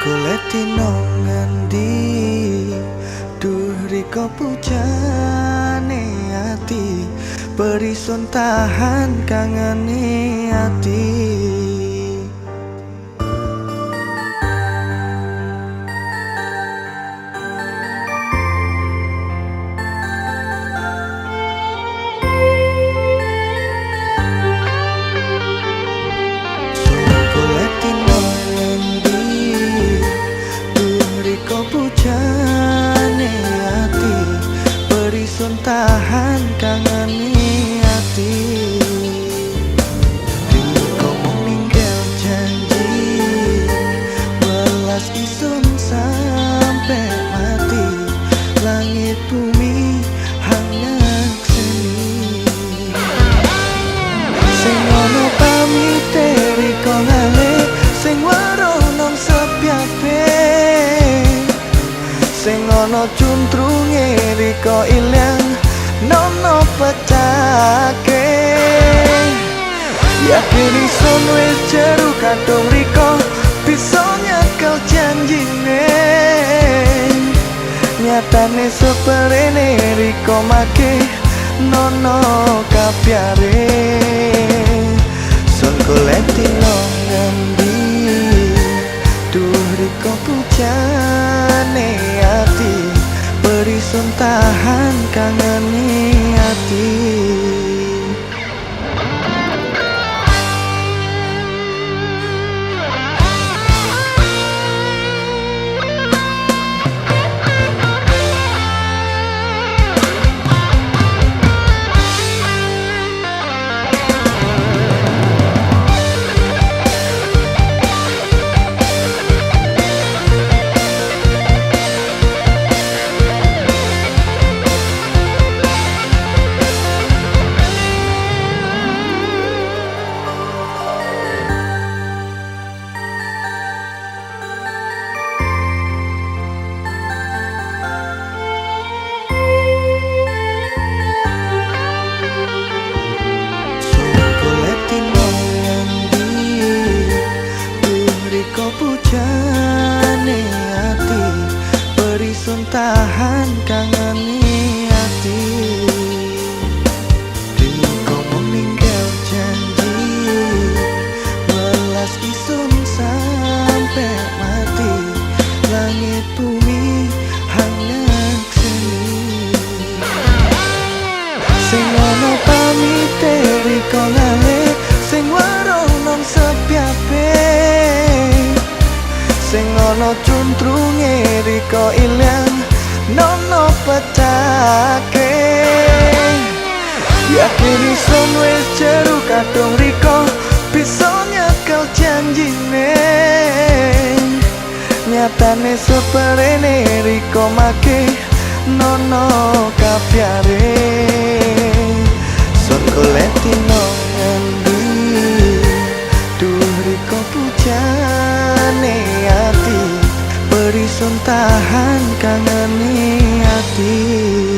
Goleti nang ngendi duh riko pujane ati perisun tahan kangene ati tahan kangeni hati Riko meninggal janji welas isun sampai mati langit bumi hanya seni sing ono pamite Riko ngale sing waro nang sepiape sing ono cuntrunge Riko ilang nono pecake yakin ison wis jeru kadung Riko bisa nyekel janjine nyatane seperene Riko make nono kapiare son goleti nang ngendi duh Riko pujane ati perisun tahan kangeni hati pujane ati perisun tahan kangeni ati Riko meninggal janji welas isun sampai mati langit bumi hanya seni sing ono pamite Riko ngale sing waro nang sepiape sing ono cuntrunge Riko ilang nono pecake yakin ison wis jeru kadung Riko bisa nyekel janjine nyatane seperene Riko make nono kapiare son goleti nang ngendi duh Riko pujane ati perisun tahan kangeni hati